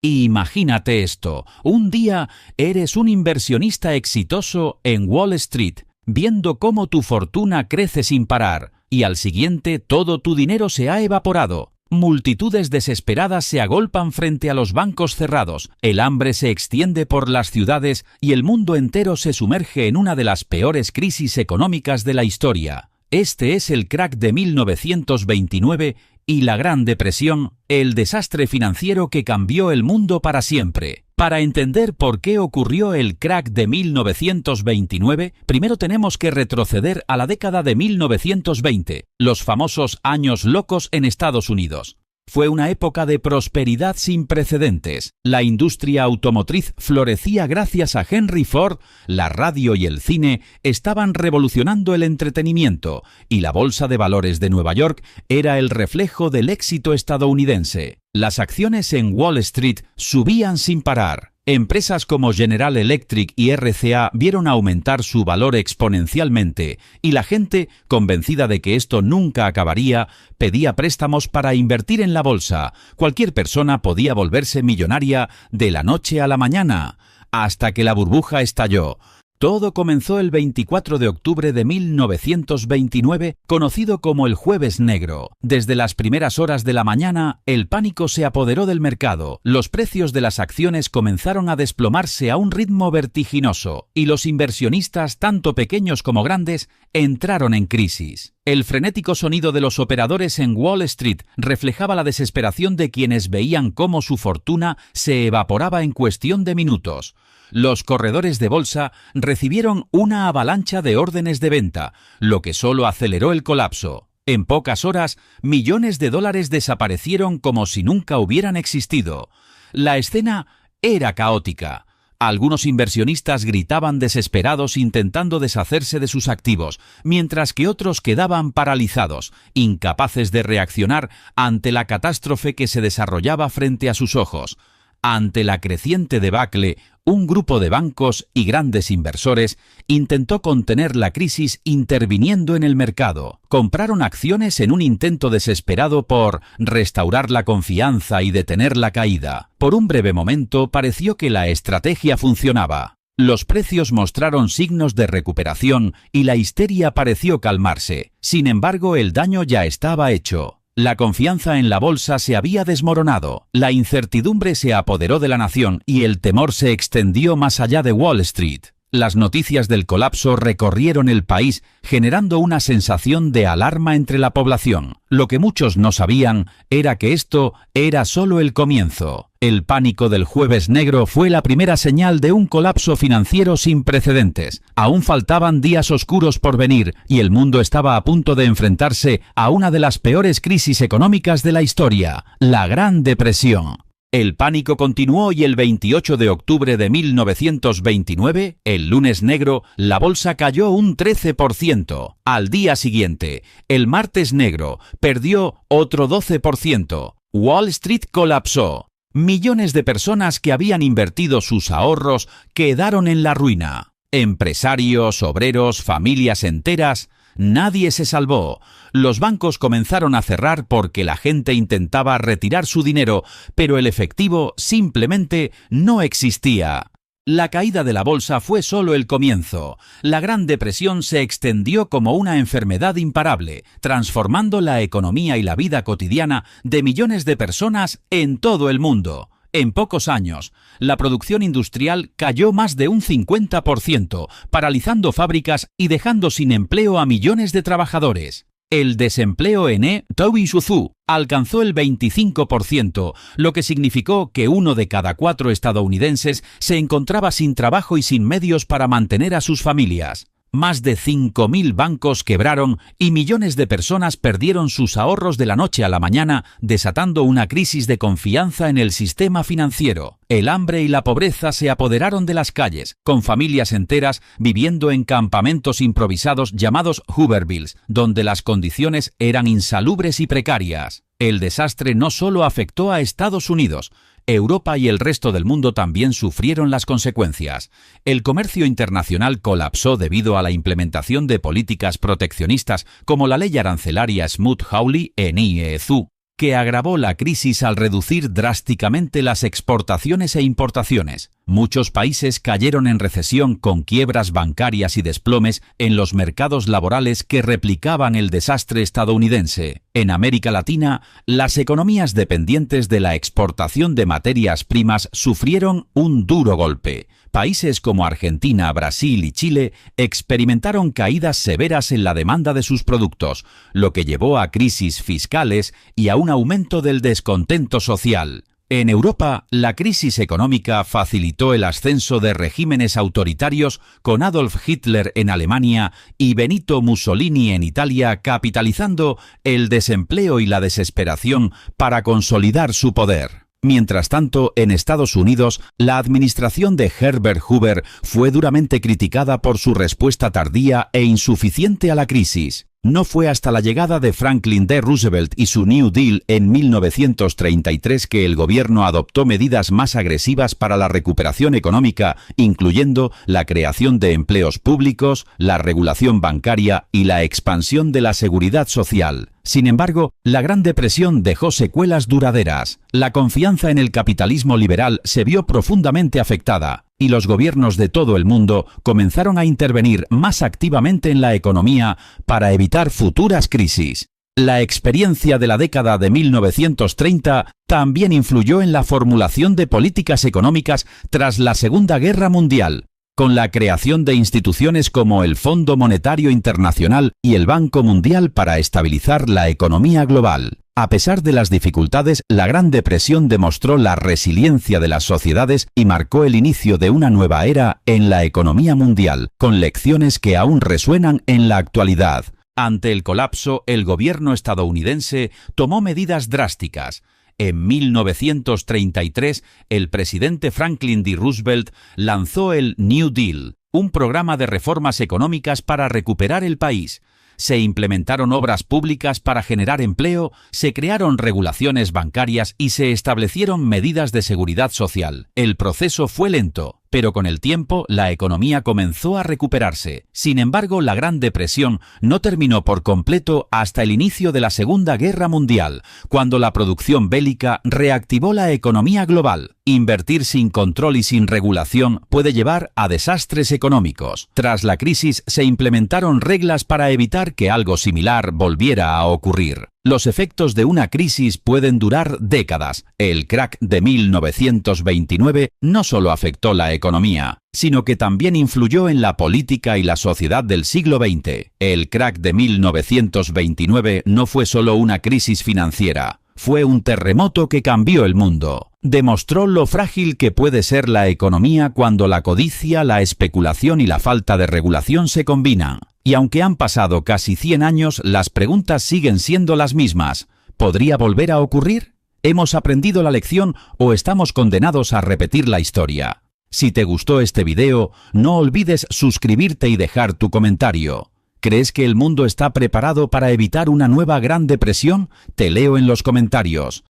Imagínate esto, un día eres un inversionista exitoso en Wall Street, viendo cómo tu fortuna crece sin parar, y al siguiente todo tu dinero se ha evaporado. Multitudes desesperadas se agolpan frente a los bancos cerrados, el hambre se extiende por las ciudades y el mundo entero se sumerge en una de las peores crisis económicas de la historia. Este es el crack de 1929 y la Gran Depresión, el desastre financiero que cambió el mundo para siempre. Para entender por qué ocurrió el crack de 1929, primero tenemos que retroceder a la década de 1920, los famosos años locos en Estados Unidos. Fue una época de prosperidad sin precedentes. La industria automotriz florecía gracias a Henry Ford, la radio y el cine estaban revolucionando el entretenimiento, y la Bolsa de Valores de Nueva York era el reflejo del éxito estadounidense. Las acciones en Wall Street subían sin parar. Empresas como General Electric y RCA vieron aumentar su valor exponencialmente y la gente, convencida de que esto nunca acabaría, pedía préstamos para invertir en la bolsa. Cualquier persona podía volverse millonaria de la noche a la mañana, hasta que la burbuja estalló. Todo comenzó el 24 de octubre de 1929, conocido como el Jueves Negro. Desde las primeras horas de la mañana, el pánico se apoderó del mercado. Los precios de las acciones comenzaron a desplomarse a un ritmo vertiginoso, y los inversionistas, tanto pequeños como grandes, entraron en crisis. El frenético sonido de los operadores en Wall Street reflejaba la desesperación de quienes veían cómo su fortuna se evaporaba en cuestión de minutos. Los corredores de bolsa recibieron una avalancha de órdenes de venta, lo que solo aceleró el colapso. En pocas horas, millones de dólares desaparecieron como si nunca hubieran existido. La escena era caótica. Algunos inversionistas gritaban desesperados intentando deshacerse de sus activos, mientras que otros quedaban paralizados, incapaces de reaccionar ante la catástrofe que se desarrollaba frente a sus ojos. Ante la creciente debacle, un grupo de bancos y grandes inversores intentó contener la crisis interviniendo en el mercado. Compraron acciones en un intento desesperado por restaurar la confianza y detener la caída. Por un breve momento pareció que la estrategia funcionaba. Los precios mostraron signos de recuperación y la histeria pareció calmarse. Sin embargo, el daño ya estaba hecho. La confianza en la bolsa se había desmoronado, la incertidumbre se apoderó de la nación y el temor se extendió más allá de Wall Street. Las noticias del colapso recorrieron el país, generando una sensación de alarma entre la población. Lo que muchos no sabían era que esto era solo el comienzo. El pánico del Jueves Negro fue la primera señal de un colapso financiero sin precedentes. Aún faltaban días oscuros por venir y el mundo estaba a punto de enfrentarse a una de las peores crisis económicas de la historia, la Gran Depresión. El pánico continuó y el 28 de octubre de 1929, el lunes negro, la bolsa cayó un 13%. Al día siguiente, el martes negro, perdió otro 12%. Wall Street colapsó. Millones de personas que habían invertido sus ahorros quedaron en la ruina. Empresarios, obreros, familias enteras, nadie se salvó. Los bancos comenzaron a cerrar porque la gente intentaba retirar su dinero, pero el efectivo simplemente no existía. La caída de la bolsa fue solo el comienzo. La Gran Depresión se extendió como una enfermedad imparable, transformando la economía y la vida cotidiana de millones de personas en todo el mundo. En pocos años, la producción industrial cayó más de un 50%, paralizando fábricas y dejando sin empleo a millones de trabajadores. El desempleo en Suzhou alcanzó el 25%, lo que significó que 1 de cada 4 estadounidenses se encontraba sin trabajo y sin medios para mantener a sus familias. Más de 5.000 bancos quebraron y millones de personas perdieron sus ahorros de la noche a la mañana, desatando una crisis de confianza en el sistema financiero. El hambre y la pobreza se apoderaron de las calles, con familias enteras viviendo en campamentos improvisados llamados Hoovervilles, donde las condiciones eran insalubres y precarias. El desastre no solo afectó a Estados Unidos. Europa y el resto del mundo también sufrieron las consecuencias. El comercio internacional colapsó debido a la implementación de políticas proteccionistas como la ley arancelaria Smoot-Hawley en IEEZU. que agravó la crisis al reducir drásticamente las exportaciones e importaciones. Muchos países cayeron en recesión con quiebras bancarias y desplomes en los mercados laborales que replicaban el desastre estadounidense. En América Latina, las economías dependientes de la exportación de materias primas sufrieron un duro golpe. Países como Argentina, Brasil y Chile experimentaron caídas severas en la demanda de sus productos, lo que llevó a crisis fiscales y a un aumento del descontento social. En Europa, la crisis económica facilitó el ascenso de regímenes autoritarios con Adolf Hitler en Alemania y Benito Mussolini en Italia, capitalizando el desempleo y la desesperación para consolidar su poder. Mientras tanto, en Estados Unidos, la administración de Herbert Hoover fue duramente criticada por su respuesta tardía e insuficiente a la crisis. No fue hasta la llegada de Franklin D. Roosevelt y su New Deal en 1933 que el gobierno adoptó medidas más agresivas para la recuperación económica, incluyendo la creación de empleos públicos, la regulación bancaria y la expansión de la seguridad social. Sin embargo, la Gran Depresión dejó secuelas duraderas. La confianza en el capitalismo liberal se vio profundamente afectada, y los gobiernos de todo el mundo comenzaron a intervenir más activamente en la economía para evitar futuras crisis. La experiencia de la década de 1930 también influyó en la formulación de políticas económicas tras la Segunda Guerra Mundial, con la creación de instituciones como el Fondo Monetario Internacional y el Banco Mundial para estabilizar la economía global. A pesar de las dificultades, la Gran Depresión demostró la resiliencia de las sociedades y marcó el inicio de una nueva era en la economía mundial, con lecciones que aún resuenan en la actualidad. Ante el colapso, el gobierno estadounidense tomó medidas drásticas. En 1933, el presidente Franklin D. Roosevelt lanzó el New Deal, un programa de reformas económicas para recuperar el país. Se implementaron obras públicas para generar empleo, se crearon regulaciones bancarias y se establecieron medidas de seguridad social. El proceso fue lento, pero con el tiempo la economía comenzó a recuperarse. Sin embargo, la Gran Depresión no terminó por completo hasta el inicio de la Segunda Guerra Mundial, cuando la producción bélica reactivó la economía global. Invertir sin control y sin regulación puede llevar a desastres económicos. Tras la crisis se implementaron reglas para evitar que algo similar volviera a ocurrir. Los efectos de una crisis pueden durar décadas. El crack de 1929 no solo afectó la economía, sino que también influyó en la política y la sociedad del siglo XX. El crack de 1929 no fue solo una crisis financiera, fue un terremoto que cambió el mundo. Demostró lo frágil que puede ser la economía cuando la codicia, la especulación y la falta de regulación se combinan. Y aunque han pasado casi 100 años, las preguntas siguen siendo las mismas. ¿Podría volver a ocurrir? ¿Hemos aprendido la lección o estamos condenados a repetir la historia? Si te gustó este video, no olvides suscribirte y dejar tu comentario. ¿Crees que el mundo está preparado para evitar una nueva Gran Depresión? Te leo en los comentarios.